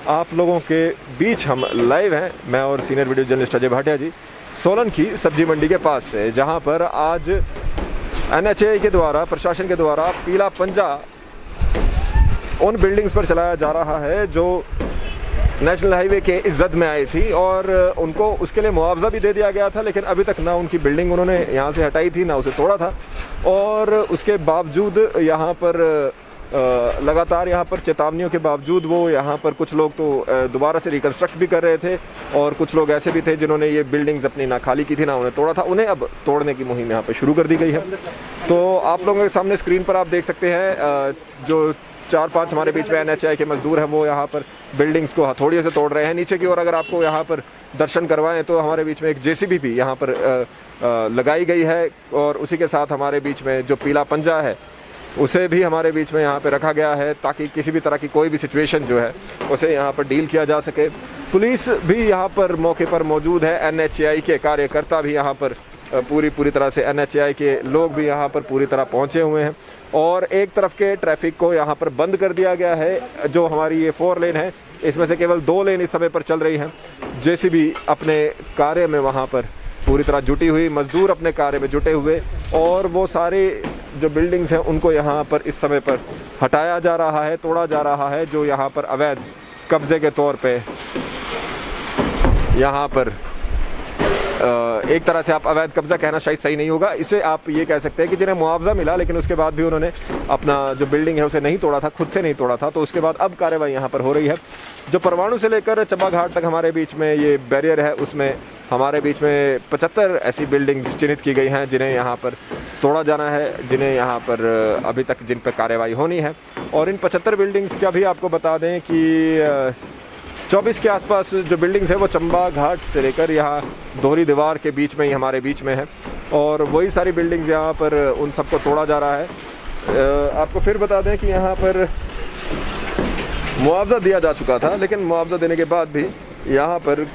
आप लोगों के बीच हम लाइव हैं, मैं और senior video journalist Ajay Bhatia ji, Solan की सब्जी मंडी के पास से, जहां पर आज NHAI के द्वारा, प्रशासन के द्वारा पीला पंजा उन बिल्डिंग्स पर चलाया जा रहा है जो नेशनल हाईवे के इस जद में आई थी और उनको उसके लिए मुआवजा भी दे दिया गया था, लेकिन अभी तक ना उनकी बिल्डिंग उन्होंने यहाँ से हटाई थी ना उसे तोड़ा था। और उसके बावजूद यहाँ पर लगातार यहाँ पर चेतावनियों के बावजूद वो यहाँ पर कुछ लोग तो दोबारा से रिकंस्ट्रक्ट भी कर रहे थे और कुछ लोग ऐसे भी थे जिन्होंने ये बिल्डिंग्स अपनी ना खाली की थी ना उन्हें तोड़ा था, उन्हें अब तोड़ने की मुहिम यहाँ पर शुरू कर दी गई है। तो आप लोगों के सामने स्क्रीन पर आप देख सकते हैं जो 4-5 हमारे बीच में NHAI के मजदूर हैं वो यहाँ पर बिल्डिंग्स को हथौड़ियों से तोड़ रहे हैं। नीचे की ओर अगर आपको यहाँ पर दर्शन करवाएं तो हमारे बीच में एक JCB भी यहाँ पर लगाई गई है और उसी के साथ हमारे बीच में जो पीला पंजा है उसे भी हमारे बीच में यहाँ पे रखा गया है ताकि किसी भी तरह की कोई भी सिचुएशन जो है उसे यहाँ पर डील किया जा सके। पुलिस भी यहाँ पर मौके पर मौजूद है, NHAI के कार्यकर्ता भी यहाँ पर पूरी तरह से, NHAI के लोग भी यहाँ पर पूरी तरह पहुँचे हुए हैं और एक तरफ के ट्रैफिक को यहाँ पर बंद कर दिया गया है। जो हमारी ये 4 लेन है इसमें से केवल 2 लेन इस समय पर चल रही हैं। JCB अपने कार्य में वहाँ पर पूरी तरह जुटी हुई, मजदूर अपने कार्य में जुटे हुए और वो सारे जो बिल्डिंग्स हैं उनको यहाँ पर इस समय पर हटाया जा रहा है, तोड़ा जा रहा है, जो यहाँ पर अवैध कब्जे के तौर पे यहाँ पर एक तरह से आप अवैध कब्जा कहना शायद सही नहीं होगा, इसे आप ये कह सकते हैं कि जिन्हें मुआवजा मिला लेकिन उसके बाद भी उन्होंने अपना जो बिल्डिंग है उसे नहीं तोड़ा था, खुद से नहीं तोड़ा था, तो उसके बाद अब कार्रवाई यहाँ पर हो रही है। जो परवाणु से लेकर चंबा घाट तक हमारे बीच में ये बैरियर है उसमें हमारे बीच में 75 ऐसी बिल्डिंग्स चिन्हित की गई हैं जिन्हें यहाँ पर तोड़ा जाना है, जिन्हें यहाँ पर अभी तक जिन पर कार्रवाई होनी है। और इन 75 बिल्डिंग्स का भी आपको बता दें कि 24 के आसपास जो बिल्डिंग्स है वो चंबा घाट से लेकर यहाँ दोहरी दीवार के बीच में ही हमारे बीच में है और वही सारी बिल्डिंग्स यहाँ पर उन सबको तोड़ा जा रहा है। आपको फिर बता दें कि यहाँ पर मुआवजा दिया जा चुका था, लेकिन मुआवजा देने के बाद भी यहाँ पर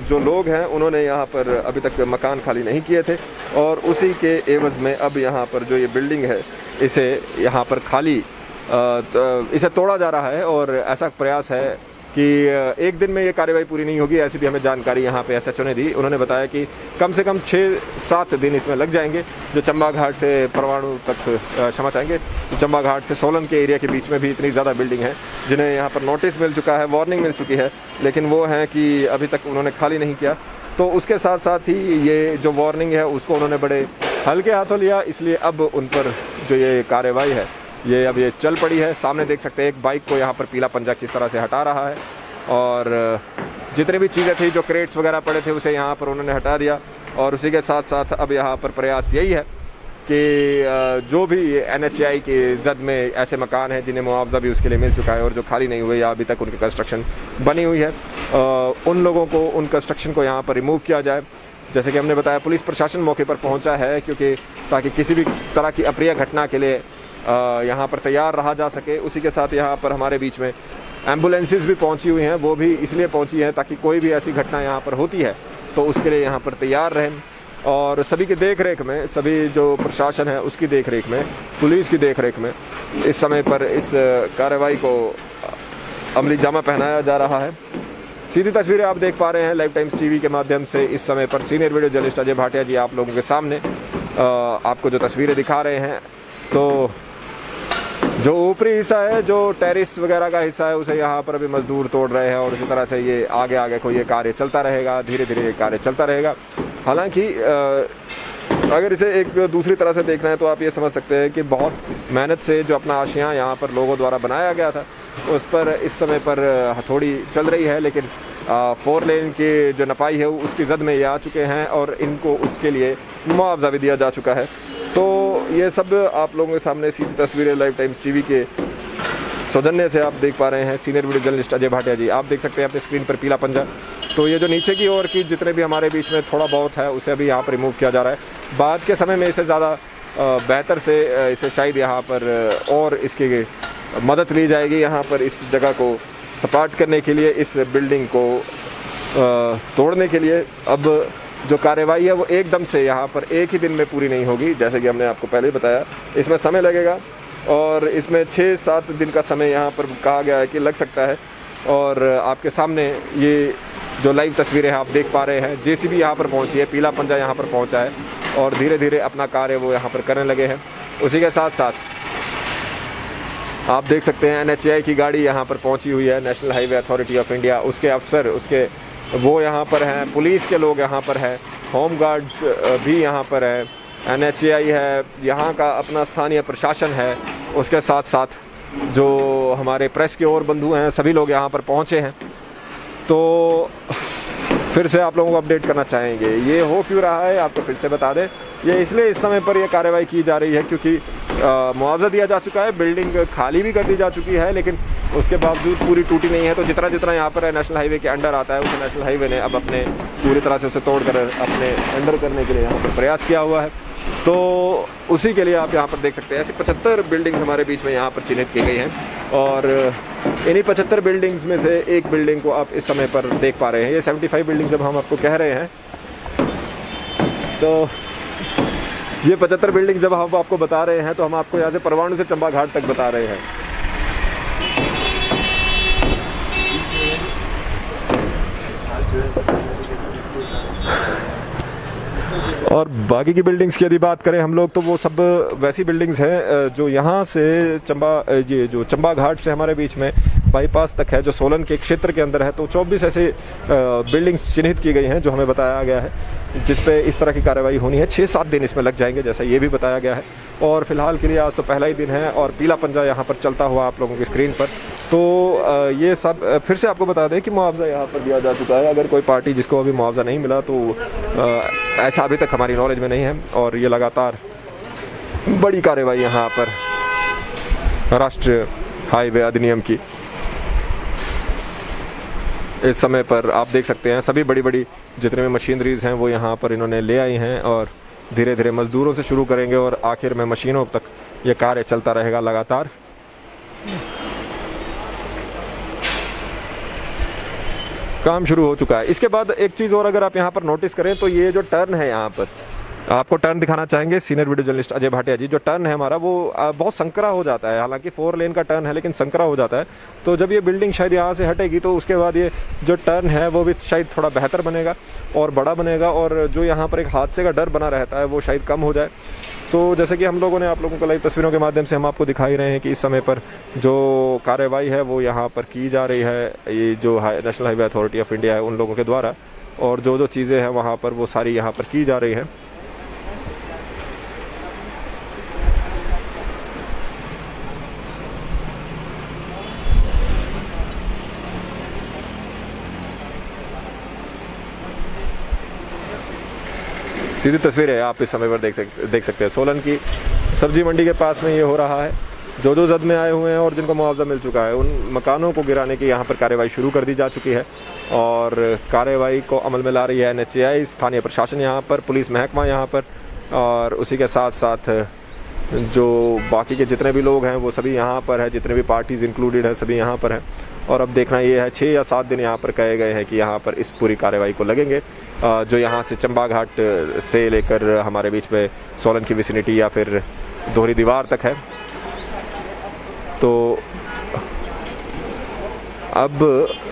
जो लोग हैं उन्होंने यहाँ पर अभी तक मकान खाली नहीं किए थे और उसी के एवज में अब यहाँ पर जो ये बिल्डिंग है इसे यहाँ पर खाली इसे तोड़ा जा रहा है और ऐसा प्रयास है कि एक दिन में ये कार्रवाई पूरी नहीं होगी, ऐसी भी हमें जानकारी यहाँ पे SHO ने दी। उन्होंने बताया कि कम से कम 6-7 दिन इसमें लग जाएंगे। जो चंबा घाट से परवाणु तक, क्षमा चाहेंगे, तो चंबा घाट से सोलन के एरिया के बीच में भी इतनी ज़्यादा बिल्डिंग है जिन्हें यहाँ पर नोटिस मिल चुका है, वार्निंग मिल चुकी है, लेकिन वो हैं कि अभी तक उन्होंने खाली नहीं किया। तो उसके साथ साथ ही ये जो वार्निंग है उसको उन्होंने बड़े हल्के हाथों लिया, इसलिए अब उन पर जो ये कार्रवाई है ये अब ये चल पड़ी है। सामने देख सकते हैं एक बाइक को यहाँ पर पीला पंजा किस तरह से हटा रहा है और जितनी भी चीज़ें थी, जो क्रेट्स वगैरह पड़े थे, उसे यहाँ पर उन्होंने हटा दिया। और उसी के साथ साथ अब यहाँ पर प्रयास यही है कि जो भी NHAI के जद में ऐसे मकान हैं जिन्हें मुआवजा भी उसके लिए मिल चुका है और जो खाली नहीं हुए या अभी तक उनकी कंस्ट्रक्शन बनी हुई है, उन लोगों को, उन कंस्ट्रक्शन को यहाँ पर रिमूव किया जाए। जैसे कि हमने बताया, पुलिस प्रशासन मौके पर पहुँचा है क्योंकि ताकि किसी भी तरह की अप्रिय घटना के लिए यहाँ पर तैयार रहा जा सके। उसी के साथ यहाँ पर हमारे बीच में एम्बुलेंसेस भी पहुँची हुई हैं, वो भी इसलिए पहुँची हैं ताकि कोई भी ऐसी घटना यहाँ पर होती है तो उसके लिए यहाँ पर तैयार रहें। और सभी की देख रेख में, सभी जो प्रशासन है उसकी देख रेख में, पुलिस की देख रेख में इस समय पर इस कार्रवाई को अमली जामा पहनाया जा रहा है। सीधी तस्वीरें आप देख पा रहे हैं लाइव टाइम्स TV के माध्यम से। इस समय पर senior video journalist Ajay Bhatia ji आप लोगों के सामने आपको जो तस्वीरें दिखा रहे हैं, तो जो ऊपरी हिस्सा है, जो टेरिस वगैरह का हिस्सा है, उसे यहाँ पर अभी मजदूर तोड़ रहे हैं और इसी तरह से ये आगे को ये कार्य चलता रहेगा, धीरे धीरे ये कार्य चलता रहेगा। हालांकि अगर इसे एक दूसरी तरह से देखना है तो आप ये समझ सकते हैं कि बहुत मेहनत से जो अपना आशियाँ यहाँ पर लोगों द्वारा बनाया गया था उस पर इस समय पर हथौड़ी चल रही है, लेकिन 4 लेन की जो नपाई है उसकी जद में ये आ चुके हैं और इनको उसके लिए मुआवजा भी दिया जा चुका है। तो ये सब आप लोगों के सामने सीधी तस्वीरें लाइव टाइम्स TV के सौजन्य से आप देख पा रहे हैं। Senior video journalist Ajay Bhatia ji, आप देख सकते हैं अपने स्क्रीन पर पीला पंजा। तो ये जो नीचे की ओर की जितने भी हमारे बीच में थोड़ा बहुत है उसे अभी यहाँ पर रिमूव किया जा रहा है। बाद के समय में इसे ज़्यादा बेहतर से इसे शायद यहाँ पर और इसकी मदद ली जाएगी, यहाँ पर इस जगह को सपाट करने के लिए, इस बिल्डिंग को तोड़ने के लिए। अब जो कार्रवाई है वो एकदम से यहाँ पर एक ही दिन में पूरी नहीं होगी, जैसे कि हमने आपको पहले बताया, इसमें समय लगेगा और इसमें 6-7 दिन का समय यहाँ पर कहा गया है कि लग सकता है। और आपके सामने ये जो लाइव तस्वीरें हैं आप देख पा रहे हैं, जेसीबी यहाँ पर पहुँची है, पीला पंजा यहाँ पर पहुँचा है और धीरे धीरे अपना कार्य वो यहाँ पर करने लगे हैं। उसी के साथ साथ आप देख सकते हैं NHAI की गाड़ी यहाँ पर पहुँची हुई है, national highway authority of India, उसके अफसर उसके वो यहाँ पर हैं, पुलिस के लोग यहाँ पर हैं, होम गार्ड्स भी यहाँ पर है, NHAI है, यहाँ का अपना स्थानीय प्रशासन है, उसके साथ साथ जो हमारे प्रेस के और बंधु हैं सभी लोग यहाँ पर पहुँचे हैं। तो फिर से आप लोगों को अपडेट करना चाहेंगे, ये हो क्यों रहा है आपको फिर से बता दें, ये इसलिए इस समय पर ये कार्रवाई की जा रही है क्योंकि मुआवजा दिया जा चुका है, बिल्डिंग खाली भी कर दी जा चुकी है, लेकिन उसके बावजूद पूरी टूटी नहीं है। तो जितना जितना यहाँ पर नेशनल हाईवे के अंडर आता है उस नेशनल हाईवे ने अब अपने पूरी तरह से उसे तोड़कर अपने अंडर करने के लिए यहाँ पर प्रयास किया हुआ है। तो उसी के लिए आप यहाँ पर देख सकते हैं ऐसे 75 बिल्डिंग्स हमारे बीच में यहाँ पर चिन्हित की गई हैं और इन्हीं 75 बिल्डिंग्स में से एक बिल्डिंग को आप इस समय पर देख पा रहे हैं। ये 75 बिल्डिंग जब हम आपको कह रहे हैं तो ये 75 बिल्डिंग जब हम आपको बता रहे हैं तो हम आपको यहाँ से परवाणु से चंबा घाट तक बता रहे हैं। और बाकी की बिल्डिंग्स की यदि बात करें हम लोग तो वो सब वैसी बिल्डिंग्स हैं जो यहाँ से ये जो चंबा घाट से हमारे बीच में बाईपास तक है, जो सोलन के क्षेत्र के अंदर है। तो 24 ऐसे बिल्डिंग्स चिन्हित की गई हैं जो हमें बताया गया है जिस पे इस तरह की कार्रवाई होनी है। 6-7 दिन इसमें लग जाएंगे जैसा ये भी बताया गया है। और फिलहाल के लिए आज तो पहला ही दिन है और पीला पंजा यहाँ पर चलता हुआ आप लोगों की स्क्रीन पर। तो ये सब फिर से आपको बता दें कि मुआवजा यहाँ पर दिया जा चुका है। अगर कोई पार्टी जिसको अभी मुआवजा नहीं मिला तो ऐसा अभी तक हमारी नॉलेज में नहीं है और ये लगातार बड़ी कार्रवाई यहाँ पर राष्ट्रीय हाईवे अधिनियम की इस समय पर आप देख सकते हैं सभी बड़ी बड़ी जितने भी मशीनरीज हैं वो यहाँ पर इन्होंने ले आई हैं और धीरे धीरे मजदूरों से शुरू करेंगे और आखिर में मशीनों तक ये कार्य चलता रहेगा लगातार। काम शुरू हो चुका है। इसके बाद एक चीज़ और अगर आप यहाँ पर नोटिस करें तो ये जो टर्न है यहाँ पर आपको टर्न दिखाना चाहेंगे senior video journalist Ajay Bhatia ji. जो टर्न है हमारा वो बहुत संकरा हो जाता है, हालांकि 4 लेन का टर्न है लेकिन संकरा हो जाता है। तो जब ये बिल्डिंग शायद यहाँ से हटेगी तो उसके बाद ये जो टर्न है वो भी शायद थोड़ा बेहतर बनेगा और बड़ा बनेगा और जो यहाँ पर एक हादसे का डर बना रहता है वो शायद कम हो जाए। तो जैसे कि हम लोगों ने आप लोगों को लाइव तस्वीरों के माध्यम से हम आपको दिखा ही रहे हैं कि इस समय पर जो कार्रवाई है वो यहाँ पर की जा रही है, ये जो national highway authority of India है उन लोगों के द्वारा, और जो चीज़ें हैं वहाँ पर वो सारी यहाँ पर की जा रही हैं। सीधी तस्वीर है आप इस समय पर देख सकते हैं। सोलन की सब्जी मंडी के पास में ये हो रहा है। जो जद में आए हुए हैं और जिनको मुआवजा मिल चुका है उन मकानों को गिराने की यहाँ पर कार्रवाई शुरू कर दी जा चुकी है और कार्रवाई को अमल में ला रही है NHAI, स्थानीय प्रशासन यहाँ पर, पुलिस महकमा यहाँ पर, और उसी के साथ साथ जो बाकी के जितने भी लोग हैं वो सभी यहाँ पर है, जितने भी पार्टीज इंक्लूडेड है सभी यहाँ पर हैं। और अब देखना ये है 6 या 7 दिन यहाँ पर कहे गए हैं कि यहाँ पर इस पूरी कार्रवाई को लगेंगे, जो यहाँ से चंबा घाट से लेकर हमारे बीच में सोलन की विसिनिटी या फिर दोहरी दीवार तक है। तो अब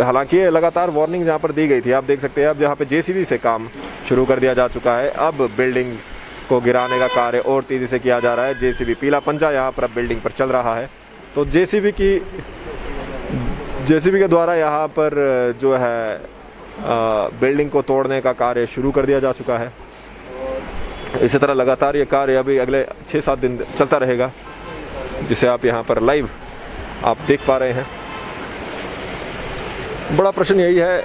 हालांकि लगातार वार्निंग यहाँ पर दी गई थी, आप देख सकते हैं। अब यहाँ पे JCB से काम शुरू कर दिया जा चुका है। अब बिल्डिंग को गिराने का कार्य और तेज़ी से किया जा रहा है। JCB पीला पंजा यहाँ पर अब बिल्डिंग पर चल रहा है। तो JCB के द्वारा यहाँ पर जो है बिल्डिंग को तोड़ने का कार्य शुरू कर दिया जा चुका है। इसी तरह लगातार ये कार्य अभी अगले 6-7 दिन चलता रहेगा, जिसे आप यहाँ पर लाइव आप देख पा रहे हैं। बड़ा प्रश्न यही है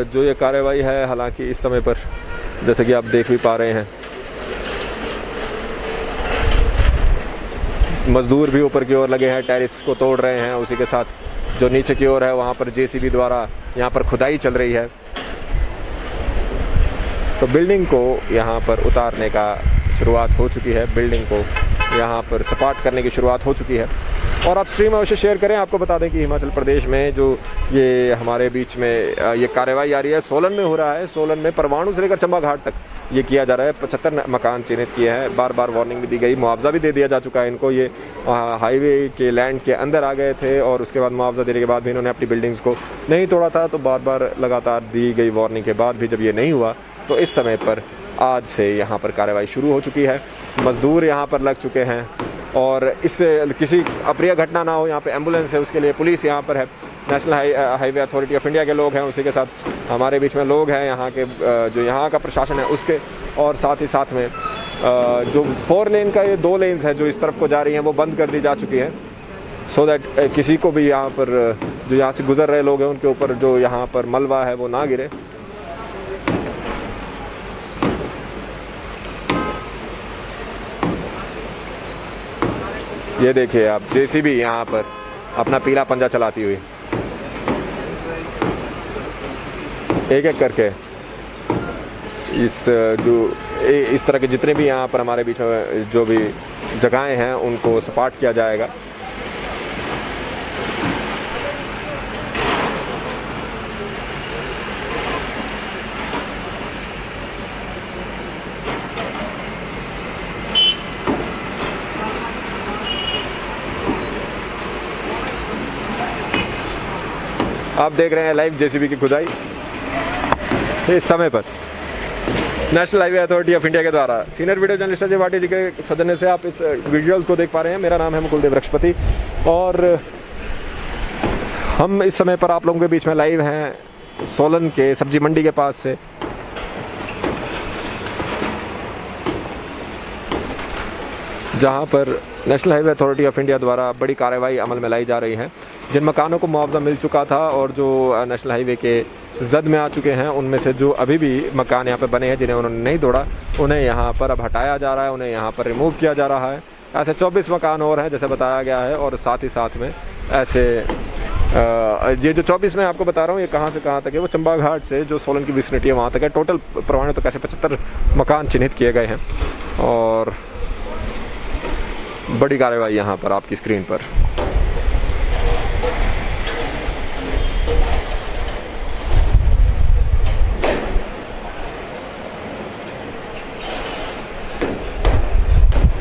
जो ये कार्रवाई है, हालांकि इस समय पर जैसे कि आप देख भी पा रहे हैं मजदूर भी ऊपर की ओर लगे हैं, टेरेस को तोड़ रहे हैं। उसी के साथ जो नीचे की ओर है वहाँ पर JCB द्वारा यहाँ पर खुदाई चल रही है। तो बिल्डिंग को यहाँ पर उतारने का शुरुआत हो चुकी है, बिल्डिंग को यहाँ पर सपाट करने की शुरुआत हो चुकी है और आप स्ट्रीम अवश्य शेयर करें। आपको बता दें कि हिमाचल प्रदेश में जो ये हमारे बीच में ये कार्रवाई आ रही है, सोलन में हो रहा है। सोलन में परवाणु से लेकर चंबा घाट तक ये किया जा रहा है। 75 मकान चिन्हित किए हैं, बार बार वार्निंग भी दी गई, मुआवजा भी दे दिया जा चुका है इनको। ये हाईवे के लैंड के अंदर आ गए थे और उसके बाद मुआवजा देने के बाद भी इन्होंने अपनी बिल्डिंग्स को नहीं तोड़ा था। तो बार बार लगातार दी गई वार्निंग के बाद भी जब ये नहीं हुआ तो इस समय पर आज से यहाँ पर कार्रवाई शुरू हो चुकी है। मजदूर यहाँ पर लग चुके हैं और इससे किसी अप्रिय घटना ना हो, यहाँ पे एम्बुलेंस है, उसके लिए पुलिस यहाँ पर है, national highway authority of India के लोग हैं, उसी के साथ हमारे बीच में लोग हैं यहाँ के, जो यहाँ का प्रशासन है उसके, और साथ ही साथ में जो 4 लेन का ये 2 लेन्स है जो इस तरफ को जा रही हैं वो बंद कर दी जा चुकी है, सो दैट किसी को भी यहाँ पर जो यहाँ से गुजर रहे लोग हैं उनके ऊपर जो यहाँ पर मलबा है वो ना गिरे। ये देखिए आप जेसीबी यहाँ पर अपना पीला पंजा चलाती हुई एक एक करके इस तरह के जितने भी यहाँ पर हमारे बीच में जो भी जगहें हैं उनको सपाट किया जाएगा। आप देख रहे हैं लाइव जेसीबी की खुदाई इस समय पर national highway authority of India के द्वारा। Senior video journalist Ajay Bhati ji के सौजन्य से आप इस विजुअल्स को देख पा रहे हैं। मेरा नाम है मुकुल देव वृक्षपति और हम इस समय पर आप लोगों के बीच में लाइव हैं सोलन के सब्जी मंडी के पास से। जहां पर national highway authority of India द्वारा बड़ी कार्रवाई अमल में लाई जा रही है। जिन मकानों को मुआवजा मिल चुका था और जो नेशनल हाईवे के जद में आ चुके हैं, उनमें से जो अभी भी मकान यहाँ पर बने हैं जिन्हें उन्होंने नहीं तोड़ा, उन्हें यहाँ पर अब हटाया जा रहा है, उन्हें यहाँ पर रिमूव किया जा रहा है। ऐसे 24 मकान और हैं जैसे बताया गया है। और साथ ही साथ में ऐसे ये जो 24 मैं आपको बता रहा हूँ ये कहाँ से कहाँ तक है, वो चंबा घाट से जो सोलन की विसिनिटी है वहाँ तक है। टोटल परवाणु तक ऐसे 75 मकान चिन्हित किए गए हैं और बड़ी कार्रवाई यहाँ पर आपकी स्क्रीन पर।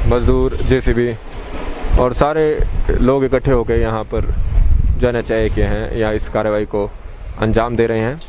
मजदूर, जेसीबी और सारे लोग इकट्ठे होकर यहाँ पर जो NHAI के हैं या इस कार्रवाई को अंजाम दे रहे हैं।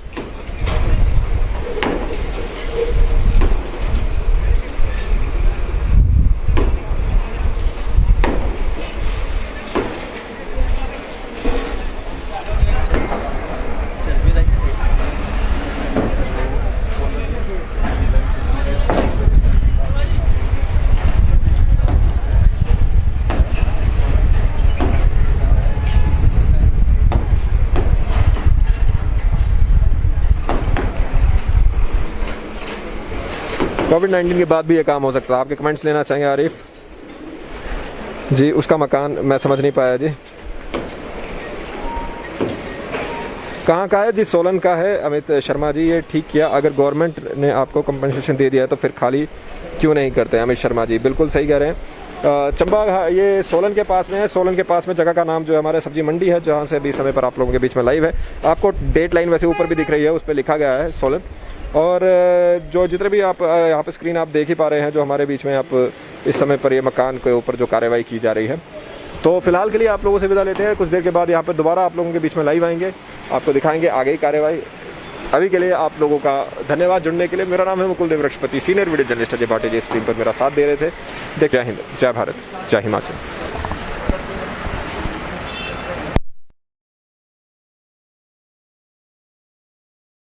कोविड-19 के बाद भी ये काम हो सकता है। आपके कमेंट्स लेना चाहेंगे आरिफ जी? उसका मकान मैं समझ नहीं पाया जी, कहाँ का है जी? सोलन का है अमित शर्मा जी। ये ठीक किया, अगर गवर्नमेंट ने आपको कंपनसेशन दे दिया है तो फिर खाली क्यों नहीं करते? अमित शर्मा जी बिल्कुल सही कह रहे हैं। चंबा ये सोलन के पास में है। सोलन के पास में जगह का नाम जो है हमारे सब्जी मंडी है, जहाँ से अभी समय पर आप लोगों के बीच में लाइव है। आपको डेट लाइन वैसे ऊपर भी दिख रही है, उस पर लिखा गया है सोलन। और जो जितने भी आप यहाँ पे स्क्रीन आप देख ही पा रहे हैं जो हमारे बीच में आप इस समय पर ये मकान के ऊपर जो कार्रवाई की जा रही है। तो फिलहाल के लिए आप लोगों से विदा लेते हैं। कुछ देर के बाद यहाँ पर दोबारा आप लोगों के बीच में लाइव आएंगे, आपको दिखाएंगे आगे की कार्रवाई। अभी के लिए आप लोगों का धन्यवाद जुड़ने के लिए। मेरा नाम है Mukul Dev Vrikshapati, senior video journalist Ajay Bhati ji stream पर मेरा साथ दे रहे थे। जय हिंद, जय भारत, जय हिमाचल।